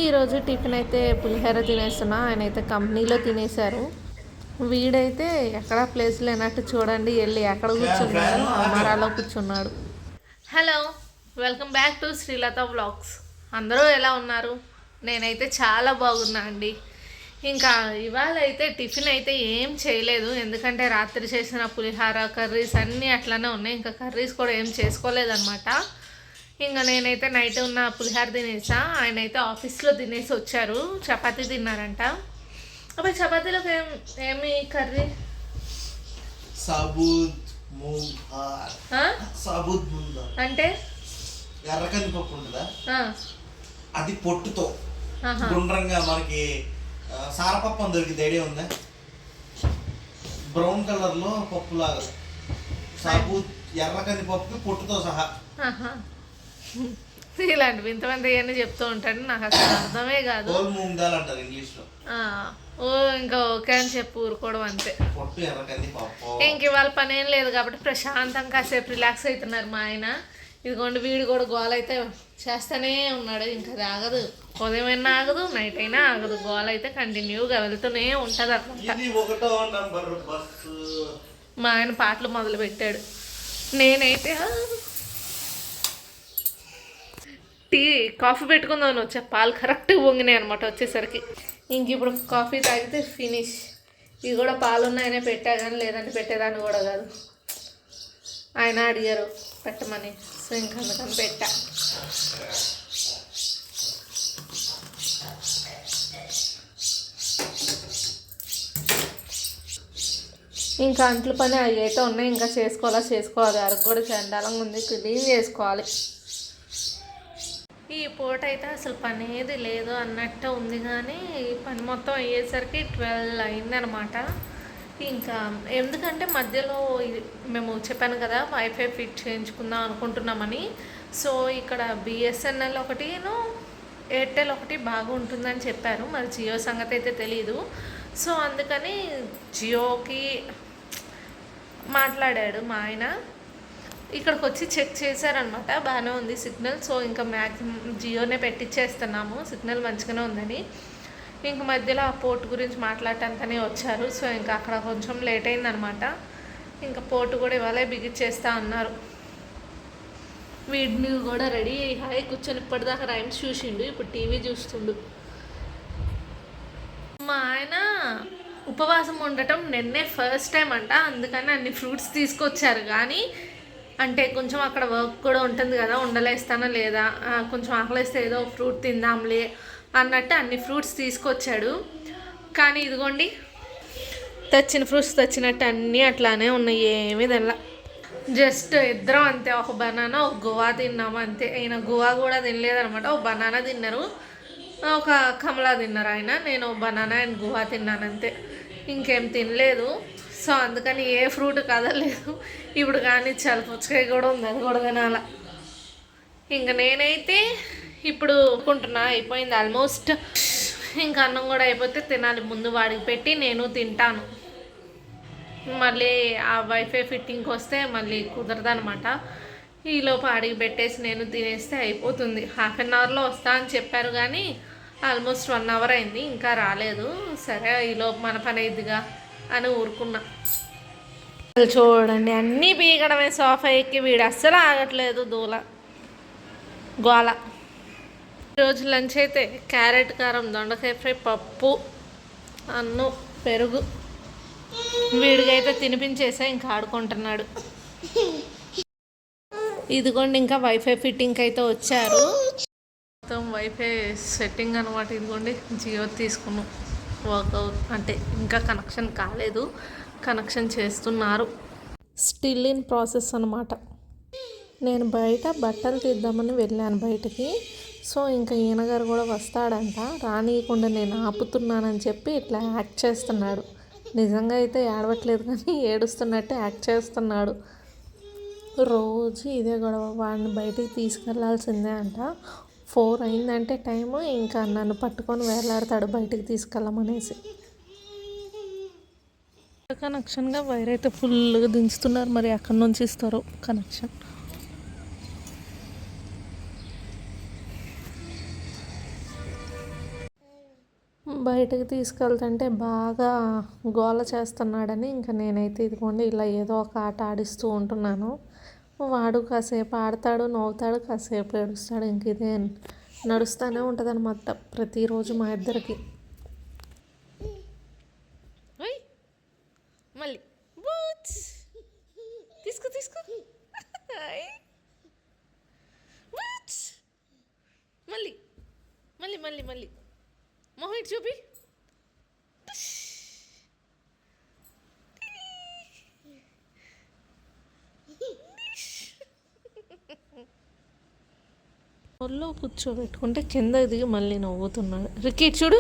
ఈరోజు టిఫిన్ అయితే పులిహోర తినేస్తున్నా. ఆయన అయితే కంపెనీలో తినేశారు. వీడైతే ఎక్కడ ప్లేస్ లేనట్టు చూడండి వెళ్ళి ఎక్కడ కూర్చున్నాడు, అమరాలో కూర్చున్నాడు. Hello, welcome back to Srilatha vlogs. అందరూ ఎలా ఉన్నారు? నేనైతే చాలా బాగున్నా అండి. ఇంకా ఇవాళ అయితే టిఫిన్ అయితే ఏం చేయలేదు, ఎందుకంటే రాత్రి చేసిన పులిహోర కర్రీస్ అన్నీ అట్లానే ఉన్నాయి. ఇంకా కర్రీస్ కూడా ఏం చేసుకోలేదన్నమాట. ఇంకా నేనైతే నైట్ ఉన్న పులిహోర తినేసా. ఆయన అయితే ఆఫీస్లో తినేసి వచ్చారు, చపాతీ తిన్నారంట. అప్పుడు చపాతీలోకి ఏమి కర్రీ? అంటే ఎర్ర కందిపప్పు ఉంటుందా, అది పొట్టుతో గుండ్రంగా మనకి సారపప్పు అని దొరికింది, ఐడియా ఉందా? బ్రౌన్ కలర్ లో పప్పు లాగా సాబూత్ ఎర్ర కందిపప్పు పొట్టుతో సహా. ఇలాంటివి ఇంతమంది అవన్నీ చెప్తూ ఉంటాడు, నాకు అసలు అర్థమే కాదు. అంటారు ఇంగ్లీష్ లో. ఓ ఇంకా ఓకే అని చెప్పి ఊరుకోవడం అంతే. పొట్టు ఎర్ర కందిపప్పు. ఇంక ఇవాళ పని ఏం లేదు కాబట్టి ప్రశాంతంగా కాసేపు రిలాక్స్ అవుతున్నారు మా ఆయన. ఇదిగోండి వీడు కూడా గోల అయితే చేస్తూనే ఉన్నాడు, ఇంకా అది ఆగదు. ఉదయం అయినా ఆగదు, నైట్ అయినా ఆగదు. గోల అయితే కంటిన్యూగా వెళ్తూనే ఉంటుంది అనమాట. మా ఆయన పాటలు మొదలు పెట్టాడు. నేనైతే కాఫీ పెట్టుకుందామని వచ్చా, పాలు కరెక్ట్గా పొంగినాయి అనమాట వచ్చేసరికి. ఇంక ఇప్పుడు కాఫీ తాగితే ఫినిష్. ఇవి కూడా పాలు ఉన్నాయనే పెట్టా, కానీ లేదంటే పెట్టేదాన్ని కూడా కాదు. ఆయన అడిగారు పెట్టమని, సో ఇంక అందుకని పెట్టా. ఇంకా అంట్లు పని అవి అయితే ఉన్నాయి, ఇంకా చేసుకోవాలి. అరకు కూడా చండాలంగా ఉంది, క్లీన్ చేసుకోవాలి. ఈ పూట అయితే అసలు పని ఏది లేదు అన్నట్టు ఉంది, కానీ ఈ పని మొత్తం అయ్యేసరికి 12 అయిందనమాట. ఇంకా ఎందుకంటే మధ్యలో మేము చెప్పాను కదా వైఫై ఫిట్ చేయించుకుందాం అనుకుంటున్నామని. సో ఇక్కడ బిఎస్ఎన్ఎల్ ఒకటిను ఎయిర్టెల్ ఒకటి బాగుంటుందని చెప్పారు, మరి జియో సంగతి అయితే తెలీదు. సో అందుకని జియోకి మాట్లాడాడు మా ఆయన. ఇక్కడికి వచ్చి చెక్ చేశారనమాట, బాగానే ఉంది సిగ్నల్. సో ఇంకా మ్యాక్సిమం జియోనే పెట్టించేస్తున్నాము, సిగ్నల్ మంచిగానే ఉందని. ఇంక మధ్యలో ఆ పోర్ట్ గురించి మాట్లాడటానికనే వచ్చారు. సో ఇంకా అక్కడ కొంచెం లేట్ అయిందనమాట. ఇంకా పోర్ట్ కూడా ఇవాళ బిగిచ్చేస్తా అన్నారు. వీడిని కూడా రెడీ హాయ్ కూర్చొని ఇప్పటిదాకా రైమ్స్ చూసిండు, ఇప్పుడు టీవీ చూస్తుండు. మా ఆయన ఉపవాసం ఉండటం నిన్నే ఫస్ట్ టైం అంట, అందుకని అన్ని ఫ్రూట్స్ తీసుకొచ్చారు. కానీ అంటే కొంచెం అక్కడ వర్క్ కూడా ఉంటుంది కదా, ఉండలేస్తానా లేదా, కొంచెం ఆకలిస్తే ఏదో ఫ్రూట్ తిందాంలే అన్నట్టు అన్ని ఫ్రూట్స్ తీసుకొచ్చాడు. కానీ ఇదిగోండి తెచ్చిన ఫ్రూట్స్ తెచ్చినట్టు అన్నీ అట్లానే ఉన్నాయి, ఏమీ తినలా. జస్ట్ ఇద్దరం అంతే, ఒక బనానా ఒక గువా తిన్నాము అంతే. ఆయన గువా కూడా తినలేదనమాట, ఒక బనానా తిన్నారు, ఒక కమలా తిన్నారు ఆయన. నేను బనానా అండ్ గువా తిన్నాను అంతే, ఇంకేం తినలేదు. సో అందుకని ఏ ఫ్రూట్ కదలేదు. ఇప్పుడు కానీ చాలా పుచ్చకాయ కూడా ఉంది, అది కూడా తినాల. ఇంకా నేనైతే ఇప్పుడు అనుకుంటున్నా అయిపోయింది ఆల్మోస్ట్. ఇంకా అన్నం కూడా అయిపోతే తినాలి, ముందు వాడికి పెట్టి నేను తింటాను. మళ్ళీ ఆ వైఫై ఫిట్టింగ్కి వస్తే మళ్ళీ కుదరదనమాట. ఈలోపు అడిగి పెట్టేసి నేను తినేస్తే అయిపోతుంది. హాఫ్ అన్ అవర్లో వస్తా అని చెప్పారు, కానీ ఆల్మోస్ట్ 1 అవర్ అయింది, ఇంకా రాలేదు. సరే ఈలోపు మన పని అయిద్దిగా అని ఊరుకున్నా. చూడండి అన్నీ పీకడమే, సోఫా ఎక్కి వీడు అస్సలు ఆగట్లేదు, దూల గోల. ఈరోజు లంచ్ అయితే క్యారెట్ కారం, దొండకాయ ఫ్రై, పప్పు, అన్నం, పెరుగు. వీడికైతే తినిపించేసా, ఇంకా ఆడుకుంటున్నాడు. ఇదిగోండి ఇంకా వైఫై ఫిట్టింగ్ అయితే వచ్చారు, మొత్తం వైఫై సెట్టింగ్ అనమాట. ఇదిగోండి జియో తీసుకున్నాం, వర్కౌట్ అంటే ఇంకా కనెక్షన్ కాలేదు, కనెక్షన్ చేస్తున్నారు, స్టిల్ ఇన్ ప్రాసెస్ అనమాట. నేను బయట బట్టలు తీద్దామని వెళ్ళాను బయటకి. సో ఇంకా ఈయనగారు కూడా వస్తాడంట, రానియకుండా నేను ఆపుతున్నానని చెప్పి ఇట్లా యాక్ట్ చేస్తున్నాడు. నిజంగా అయితే ఏడవట్లేదు, కానీ ఏడుస్తున్నట్టు యాక్ట్ చేస్తున్నాడు. రోజు ఇదే గొడవ, వాడిని బయటికి తీసుకెళ్లాల్సిందే అంట. 4 అయిందంటే టైము, ఇంకా నన్ను పట్టుకొని వేలాడతాడు బయటికి తీసుకెళ్ళమనేసి. కనెక్షన్గా వైర్ అయితే ఫుల్గా దించుతున్నారు, మరి ఎక్కడి నుంచి ఇస్తారో కనెక్షన్. బయటకు తీసుకెళ్తుంటే బాగా గోల చేస్తున్నాడని ఇంకా నేనైతే ఇదిగోండి ఇలా ఏదో ఒక ఆట ఆడిస్తూ ఉంటున్నాను. వాడు కాసేపు ఆడతాడు, నవ్వుతాడు, కాసేపు ఏడుస్తాడు. ఇంక ఇదే నడుస్తూనే ఉంటుంది అనమాట ప్రతిరోజు మా ఇద్దరికి. మళ్ళీ తీసుకో తీసుకో మళ్ళీ మళ్ళీ మళ్ళీ మళ్ళీ మొహం చూపి. ఒళ్ళో కూర్చోబెట్టుకుంటే కింద దిగి మళ్ళీ నవ్వుతున్నాడు. రిక్కీ చూడు.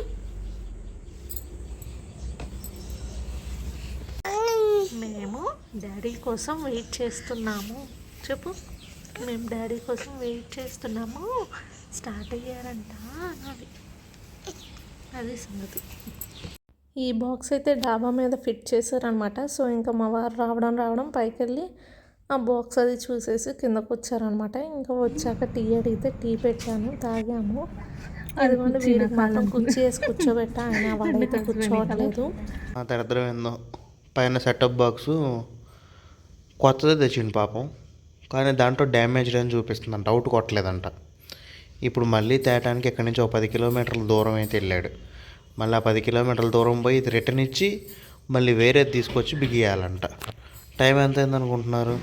మేము డాడీ కోసం వెయిట్ చేస్తున్నాము. చెప్పు. మేము డాడీ కోసం వెయిట్ చేస్తున్నాము. స్టార్ట్ అయ్యారంట అన్నది. అది సంగతి. ఈ బాక్స్ అయితే డాబా మీద ఫిట్ చేశారనమాట. సో ఇంకా మా వారు రావడం పైకి వెళ్ళి ఆ బాక్స్ అది చూసేసి కిందకు వచ్చారనమాట. ఇంకా వచ్చాక టీ అడిగితే టీ పెట్టాను, తాగాము. అదిగోండి వీడికి మాత్రం కుర్చీ వేసి కూర్చోబెట్టా, ఆయన వాడైతే కూర్చోవట్లేదు. దరిద్రం ఏందో, పైన సెటప్ బాక్సు కొత్తదే తెచ్చిండు పాపం, కానీ దాంట్లో డ్యామేజ్ అని చూపిస్తుందంట, అవుట్ కొట్టలేదంట. ఇప్పుడు మళ్ళీ తేటానికి ఎక్కడి నుంచి 10 కిలోమీటర్ల దూరం అయితే వెళ్ళాడు. మళ్ళీ ఆ 10 కిలోమీటర్ల దూరం పోయి ఇది రిటర్న్ ఇచ్చి మళ్ళీ వేరేది తీసుకొచ్చి బిగియాలంట. టైం ఎంత అయింది అనుకుంటున్నారు?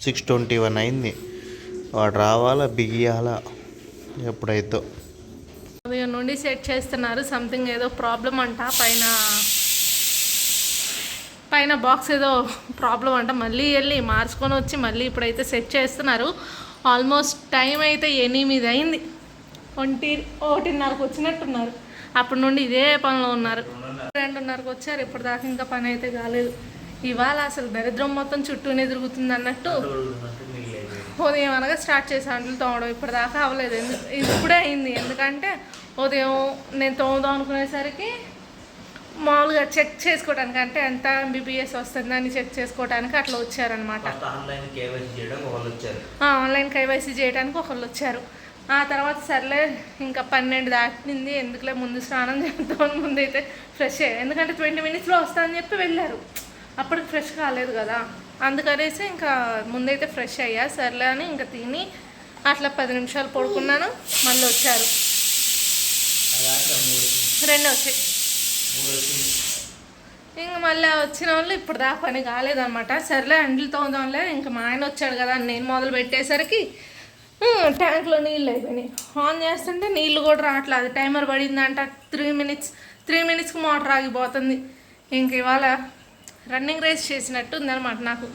6:21 అయింది. వాడు రావాలా, బిగియాలా, ఎప్పుడైతే ఉదయం నుండి సెట్ చేస్తున్నారు. సంథింగ్ ఏదో ప్రాబ్లం అంట, పైన బాక్స్ ఏదో ప్రాబ్లం అంట. మళ్ళీ వెళ్ళి మార్చుకొని వచ్చి మళ్ళీ ఇప్పుడైతే సెట్ చేస్తున్నారు. ఆల్మోస్ట్ టైం అయితే 8 అయింది. 1:30కు వచ్చినట్టున్నారు. అప్పటి నుండి ఇదే పనిలో ఉన్నారు. 2:30కు వచ్చారు. ఇప్పుడు దాకా ఇంకా పని అయితే కాలేదు. ఇవాళ అసలు దరిద్రం మొత్తం చుట్టూనే తిరుగుతుంది అన్నట్టు ఉదయం అనగా స్టార్ట్ చేసి అంట్లు తోమడం. ఇప్పుడు దాకా అవ్వలేదు. ఇప్పుడే అయింది. ఎందుకంటే ఉదయం నేను తోముదాం అనుకునేసరికి మామూలుగా చెక్ చేసుకోవడానికి, అంటే ఎంత MBBS వస్తుందని చెక్ చేసుకోవడానికి అట్లా వచ్చారనమాట. ఆన్లైన్ KYC చేయడానికి ఒకళ్ళు వచ్చారు. ఆ తర్వాత సర్లే ఇంకా 12 దాటింది, ఎందుకులే ముందు స్నానం చేద్దామని ముందు అయితే ఫ్రెష్ అయ్యారు. ఎందుకంటే 20 మినిట్స్లో వస్తామని చెప్పి వెళ్ళారు. అప్పటికి ఫ్రెష్ కాలేదు కదా, అందుకనేసి ఇంకా ముందైతే ఫ్రెష్ అయ్యా. సర్లే అని ఇంకా తిని అట్లా 10 నిమిషాలు పడుకున్నాను. మళ్ళీ వచ్చారు. 2 వచ్చాయి. ఇంక మళ్ళీ వచ్చిన వాళ్ళు ఇప్పుడు దాకా పని కాలేదన్నమాట. సర్లే అండ్లు తోదాంలే, ఇంకా మా ఆయన వచ్చాడు కదా అని నేను మొదలు పెట్టేసరికి ట్యాంక్లో నీళ్ళు అయిపోయినాయి. ఆన్ చేస్తుంటే నీళ్ళు కూడా రావట్లేదు. అది టైమర్ పడిందంట 3 మినిట్స్కి మోటార్ ఆగిపోతుంది. ఇంక ఇవాళ రన్నింగ్ రేస్ చేసినట్టు ఉందన్నమాట నాకు.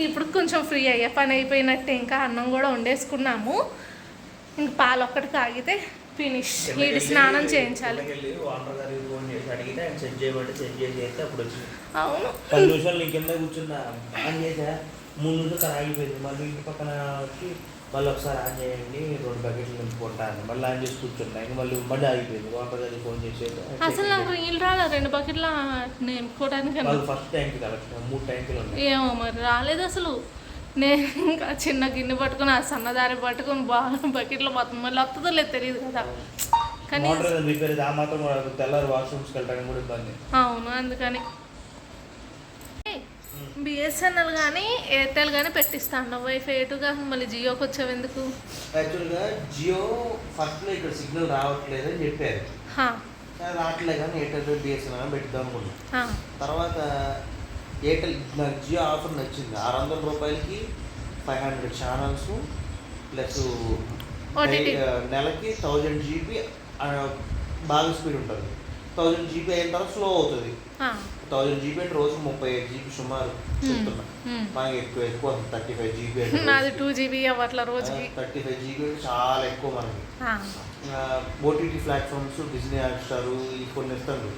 ఇప్పుడు కొంచెం ఫ్రీ అయ్యా, పని అయిపోయినట్టే. ఇంకా అన్నం కూడా వండేసుకున్నాము. ఇంక పాలు ఒక్కటి తాగితే ఫినిష్. వీడి స్నానం చేయించాలి. అవును, 10 నిమిషాలు నీ కింద కూర్చున్నా, ఆన్ చేసా, 3 నిమిషాలు ఆగిపోయింది. మళ్ళీ ఇంటి పక్కన వచ్చి మళ్ళీ ఒకసారి ఆన్ చేయండి, 2 బకెట్లు నింపుకుంటాను, మళ్ళీ ఆన్ చేసి కూర్చుంటా. ఇంక మళ్ళీ ఆగిపోయింది. వాటర్ గారికి ఫోన్ చేసేది. అసలు నాకు నీళ్ళు రాలే 2 బకెట్ల నింపుకోవడానికి. ఫస్ట్ ట్యాంక్ కలెక్షన్ 3 ట్యాంకులు ఉన్నాయి. ఏమో మరి రాలేదు అసలు. నేను ఇంకా చిన్న గిన్నె పట్టుకుని ఆ సన్నదారి పట్టుకుని బాగా బకెట్లో మొత్తం మళ్ళీ వస్తుందో లేదు తెలియదు కదా. కానీ అవును, అందుకని BSNL కానీ ఎయిర్టెల్ కానీ పెట్టిస్తాను. వైఫై ఎటుగా మళ్ళీ జియోకి వచ్చావు ఎందుకు? యాక్చువల్గా జియో ఫస్ట్లో ఇక్కడ సిగ్నల్ రావట్లేదు అని చెప్పారు. రావట్లేదు కానీ ఎయిర్టెల్ BSNL పెట్టుదాం అనుకున్నాను. తర్వాత ఎయిర్టెల్ నాకు జియో ఆఫర్ నచ్చింది. 600 రూపాయలకి 500 ఛానల్స్ ప్లస్ నెలకి 1000 GB బాగా స్పీడ్ ఉంటుంది. 1000 GB అయిన తర్వాత స్లో అవుతుంది. 1000 GB అంటే రోజు 35 GB సుమారు చెప్తున్నా. బాగా ఎక్కువ 35 GB. నాది 2 GB అట్లా రోజుకి. 35 GB చాలా ఎక్కువ మనకి. OTT ప్లాట్ఫామ్స్, డిజ్నీ హాట్స్టార్ ఈ కొన్ని ఇస్తాడు.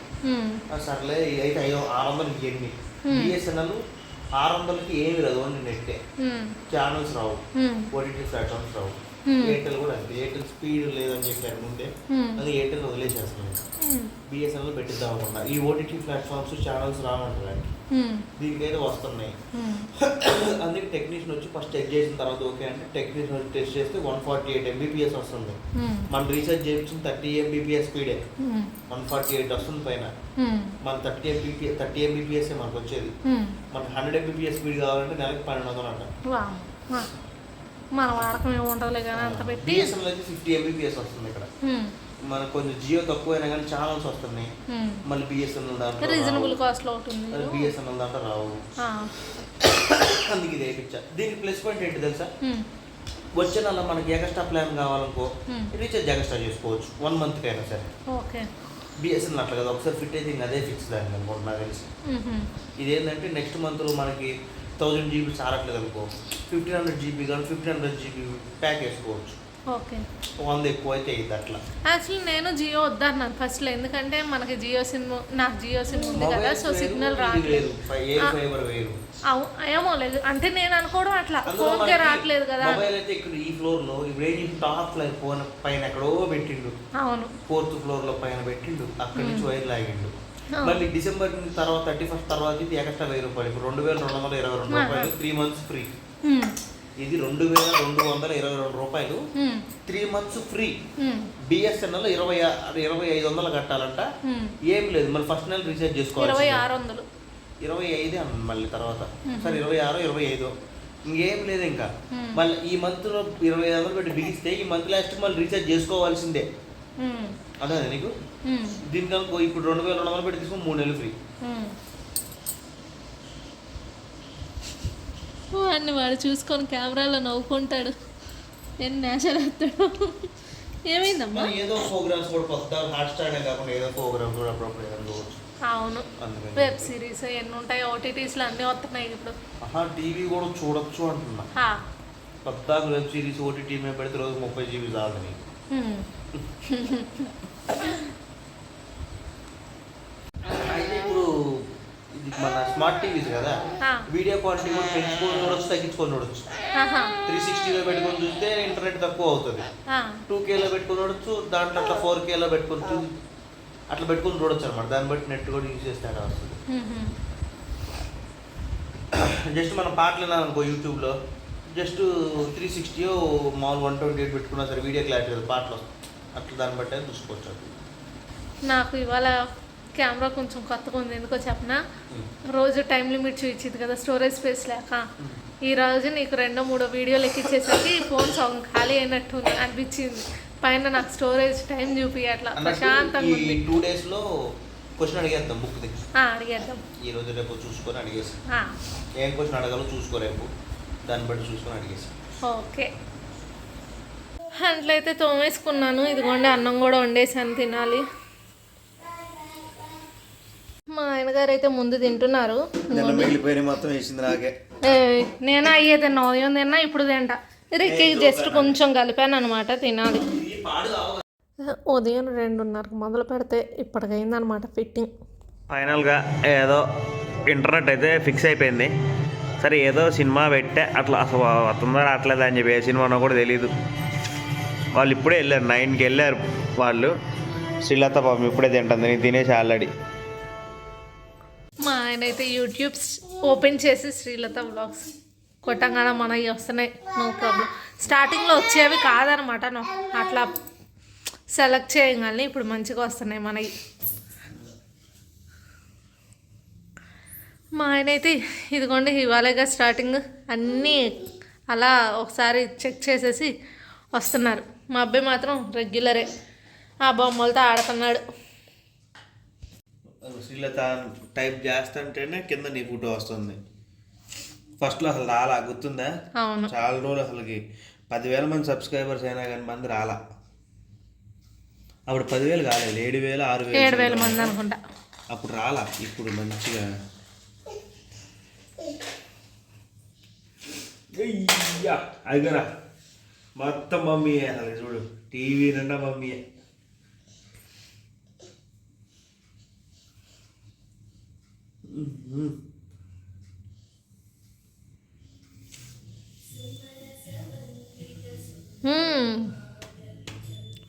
సర్లే అయితే 600 ఇవన్నీ. BSNL 600కి ఏమి రాదు, ఓన్లీ నెట్టే, ఛానల్స్ రావు, OTT ప్లాట్ఫామ్స్ రావు. ఎయిర్టెల్ కూడా అంతే. ఎయిర్టెల్ స్పీడ్ లేదని చెప్పారు ముందే, అది ఎయిర్టెల్ వదిలేసేస్తున్నాను. బిఎస్ఎన్ఎల్ పెట్టిద్దాం అనుకున్నా. ఈ ఓటీటీ ప్లాట్ఫామ్స్ ఛానల్స్ రావంటారండి, దీనికైతే వస్తున్నాయి. అందుకే టెక్నీషియన్ వచ్చి ఫస్ట్ చెక్ చేసిన తర్వాత ఓకే అంటే టెక్నీషియన్ వచ్చి టెస్ట్ చేస్తే 148 MBPS వస్తుంది. మన రీసెర్చ్ చేయించిన 30 MBPS స్పీడే 148 వస్తుంది పైన. మన 30 MBPS మనకు వచ్చేది. మనకు 100 MBPS స్పీడ్ కావాలంటే నెలకు 1200 అంట. మన వాడకం ఏముంటుందిలే కానీ అంత పెట్టి. బిఎస్ఎన్ఎల్ అయితే 50 MBPS వస్తుంది ఇక్కడ. మనకు కొంచెం జియో తక్కువైనా కానీ ఛానల్స్ వస్తున్నాయి. మళ్ళీ బిఎస్ఎన్ఎల్ దాంట్లో రీజనబుల్ కాస్ట్ లో ఉంటుంది. బిఎస్ఎన్ఎల్ దాంట్లో రావు. అందుకే ఇది వేయించా. దీనికి ప్లస్ పాయింట్ ఏంటి తెలుసా, వచ్చే నెల మనకి ఎక్స్ట్రా ప్లాన్ కావాలనుకో రీఛార్జ్ ఎక్స్ట్రా చేసుకోవచ్చు 1 monthకి అయినా సరే. ఓకే. బిఎస్ఎన్ఎల్ అట్లా కదా, ఒకసారి ఫిట్ అయితే ఇంకా అదే ఫిక్స్ దాన్ని అనుకోండి నాకు తెలిసి. ఇదేంటంటే నెక్స్ట్ మంత్లో మనకి 1000 GB చాలట్లేదు అనుకో, 1500 GB కానీ 1500 GB ప్యాక్ వేసుకోవచ్చు. ఓకే. 100 ఎక్కువ అయితే ఇది అట్లా. యాక్చువల్లీ నేను జియో వద్దన్నాను ఫస్ట్లో, ఎందుకంటే మనకి జియో సిమ్, నాకు జియో సిమ్ ఉంది కదా, సో సిగ్నల్ రావట్లేదు. ఏమో లేదు అంటే నేను అనుకోవడం అట్లా, ఫోన్కే రావట్లేదు కదా. మొబైల్ అయితే ఇక్కడ ఈ ఫ్లోర్ లో ఇప్పుడు ఏం టాప్ ఫ్లోర్ ఫోన్ పైన ఎక్కడో పెట్టిండు. అవును, 4th floor లో పైన పెట్టిండు, అక్కడి నుంచి వైర్ లాగిండు. మళ్ళీ డిసెంబర్ తర్వాత 31st తర్వాత ఇది ఎక్స్ట్రా 1000 రూపాయలు. ఇప్పుడు 2222 రూపాయలు 3 months ఫ్రీ. ఇది 2222 రూపాయలు 3 months ఫ్రీ. బిఎస్ఎన్ఎల్ 2500 కట్టాలంట. ఏం లేదు, మళ్ళీ ఫస్ట్ నెల రీఛార్జ్ చేసుకోవాలి. 25 అన్న మళ్ళీ తర్వాత సరే 26 25 ఇంకేం లేదు ఇంకా. మళ్ళీ ఈ మంత్ లో 2500 పెట్టి బిగిస్తే ఈ మంత్ లాస్ట్ మళ్ళీ రీఛార్జ్ చేసుకోవాల్సిందే. అదే నీకు దీనికనుకో ఇప్పుడు 2200 పెట్టి తీసుకుని 3 నెలలు ఫ్రీ. అన్ని వాడు చూసుకొని కెమెరాలో నవ్వుకుంటాడు, నేను నేషరేస్తాడు. ఏమైందమ్మా? ఏదో ప్రోగ్రామ్స్ కూడా కొత్త హాట్స్టార్ కాకుండా ఏదో ప్రోగ్రామ్స్ కూడా అప్పుడప్పుడు చూడవచ్చు. అవును, వెబ్ సిరీస్ ఎన్ని ఉంటాయి, ఓటీటీస్లో అన్నీ వస్తున్నాయి ఇప్పుడు. టీవీ కూడా చూడొచ్చు అంటున్నా. కొత్త వెబ్ సిరీస్ ఓటీటీ మీద పెడితే రోజు 30 GB చాలు నీకు. అయితే ఇప్పుడు ఇది మన స్మార్ట్ టీవీస్ కదా, వీడియో క్వాలిటీ కూడా పెంచుకొని చూడొచ్చు, తగ్గించుకొని చూడొచ్చు. 360లో పెట్టుకొని చూస్తే ఇంటర్నెట్ తక్కువ అవుతుంది. 2Kలో పెట్టుకొని చూడొచ్చు, దాంట్లో అట్లా 4Kలో పెట్టుకొని అట్లా పెట్టుకొని చూడొచ్చు అనమాట. దాన్ని బట్టి నెట్ కూడా యూజ్ చేస్తే అలా వస్తుంది. జస్ట్ మనం పాటలు వినాలనుకో యూట్యూబ్లో జస్ట్ 360 మామూలు 128 పెట్టుకున్నా సరే వీడియో క్లారిటీ కదా పాటలు వస్తాయి. అట్లా దాన్ని బట్టి చూసుకోవచ్చు. నాకు ఇవాళ కెమెరా కొంచెం కొత్తగా ఉంది, ఎందుకో చెప్పనా, రోజు టైం లిమిట్ చూపించింది కదా స్టోరేజ్ స్పేస్ లేక. ఈ రోజు నీకు 2-3 వీడియోలు ఎక్కించేసరికి ఫోన్ సగం ఖాళీ అయినట్టు అనిపించింది. పైన నాకు స్టోరేజ్ టైం చూపి అట్లా ప్రశాంతంగా ఉంది. 2 daysలో క్వశ్చన్ అడిగేద్దాం, బుక్ దగ్గర అడిగేద్దాం. ఈ రోజు రేపు చూసుకొని అడిగేసి ఏం క్వశ్చన్ అడగాలో చూసుకో, రేపు దాన్ని బట్టి చూసుకొని అడిగేసి. ఓకే, అట్లయితే తోమేసుకున్నాను. ఇదిగోండి అన్నం కూడా వండేసాను, తినాలి. మా ఆయనగారు అయితే ముందు తింటున్నారు. నేను అయ్యే తిన్నా, ఉదయం తిన్నా, ఇప్పుడు తింటా. రికి జస్ట్ కొంచెం కలిపాను అనమాట, తినాలి. ఉదయం 2:30కి మొదలు పెడితే ఇప్పటికైందనమాట ఫిట్టింగ్. ఫైనల్గా ఏదో ఇంటర్నెట్ అయితే ఫిక్స్ అయిపోయింది. సరే ఏదో సినిమా పెట్టే అట్లా అసలు వస్తుందా రావట్లేదా అని చెప్పి ఏ సినిమానో కూడా తెలీదు. వాళ్ళు ఇప్పుడే వెళ్ళారు, 9కి వెళ్ళారు వాళ్ళు. శ్రీలత పాపం ఇప్పుడే తింటుంది, నేను తినేసి ఆల్రెడీ. మా ఆయన అయితే యూట్యూబ్ ఓపెన్ చేసి శ్రీలత వ్లాగ్స్ కొట్టంగానే మనవి వస్తున్నాయి, నో ప్రాబ్లం. స్టార్టింగ్లో వచ్చేవి కాదనమాట, అట్లా సెలెక్ట్ చేయగానే ఇప్పుడు మంచిగా వస్తున్నాయి మనవి. మా ఆయన అయితే ఇదిగోండి ఇవాళగా స్టార్టింగ్ అన్నీ అలా ఒకసారి చెక్ చేసేసి వస్తున్నారు. మా అబ్బాయి మాత్రం రెగ్యులరే ఆ బొమ్మలతో ఆడుతున్నాడు. శ్రీలత టైప్ చేస్తుంటేనే కింద నీ ఫోటో వస్తుంది. ఫస్ట్లో అసలు రాలా, గుర్తుందా? అవును, చాలా రోజులు అసలుకి 10,000 మంది సబ్స్క్రైబర్స్ అయినా కానీ మంది రాలా. అప్పుడు 10,000 కాలేదు, 7,000 6,000 మంది అనుకుంటా. అప్పుడు రాలా, ఇప్పుడు మంచిగా అదిగరా మొత్తం మమ్మీయే. అసలు చూడు టీవీ నిండా మమ్మీయే.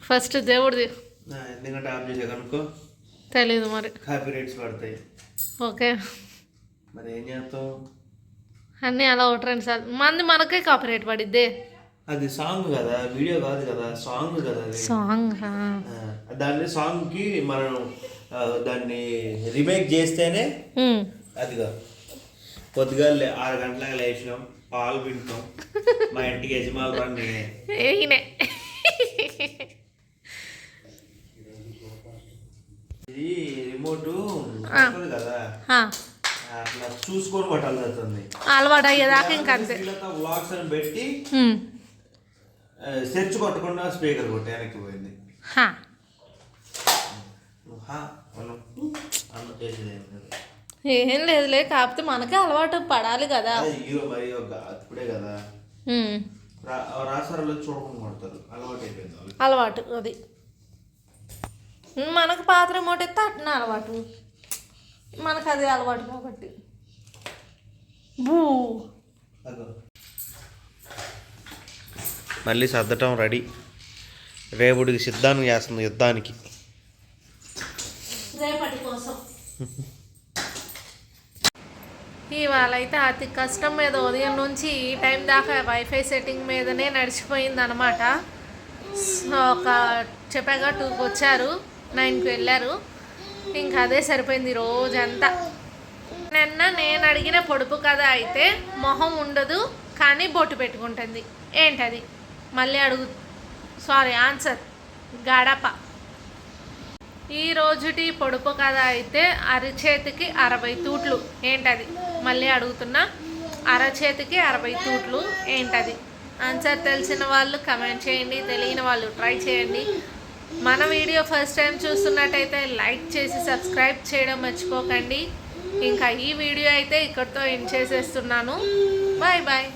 ఫస్ట్ దేవుడిది ఎందుకంటే ఆఫ్ చేసే కనుక్కో తెలీదు మరి. కాపీ రైట్స్ పడతాయి. ఓకే, మరి ఏం చేస్తాం? అన్నీ అలా ఒకటి 2 సార్లు మంది మనకే కాపీరైట్ పడిద్దే. అది సాంగ్ కదా, వీడియో కాదు కదా, సాంగ్ కదా అది. సాంగ్ దాన్ని సాంగ్కి మనం దాన్ని రీమేక్ చేస్తేనే అదిగా. పొద్దుగా 6 గంటలకు లేచినాం, పాలు పిండుతాం, మా ఇంటికి యజమానులు రండి నేనే. ఇది రిమోట్ కదా, అట్లా చూసుకొని పట్టాల్సింది. అలవాటు అయ్యేదాకా ఇంకా అంతే. వ్లాగ్స్ అని పెట్టి సెర్చ్ కొట్టకుండా స్పీకర్ కొట్టి వెనక్కి పోయింది. ఏం లేదులే, కాకపోతే మనకే అలవాటు పడాలి కదా. ఇప్పుడే కదా రాసారులో చూడకుండా కొడతారు, అలవాటు అయిపోయింది. అలవాటు అది మనకు పాత రిమోట్ ఎత్తే అట్నే అలవాటు, మనకు అదే అలవాటు కాబట్టి. బూ మళ్ళీ సర్దటం రెడీ. రేపుడికి సిద్ధాన్ని చేస్తుంది యుద్ధానికి, రేపటి కోసం. ఇవాళ అయితే అతి కష్టం మీద ఉదయం నుంచి ఈ టైం దాకా వైఫై సెట్టింగ్ మీదనే నడిచిపోయింది అనమాట. ఒక చెప్పాగా 2కి వచ్చారు, 9కి వెళ్ళారు. ఇంకా అదే సరిపోయింది రోజంతా. నిన్న నేను అడిగిన పొడుపు కథ అయితే మొహం ఉండదు కానీ బొట్టు పెట్టుకుంటుంది. ఏంటది? మళ్ళీ ఆన్సర్ గడప. ఈ రోజుటి పొడుపు కథ అయితే అరచేతికి 60 తూట్లు. ఏంటది? మళ్ళీ అడుగుతున్నా, అరచేతికి 60 తూట్లు ఏంటది? ఆన్సర్ తెలిసిన వాళ్ళు కమెంట్ చేయండి, తెలియని వాళ్ళు ట్రై చేయండి. మన వీడియో ఫస్ట్ టైం చూస్తున్నట్టయితే లైక్ చేసి సబ్స్క్రైబ్ చేయడం మర్చిపోకండి. ఇంకా ఈ వీడియో అయితే ఇక్కడితో ఎండ్ చేసేస్తున్నాను. Bye bye.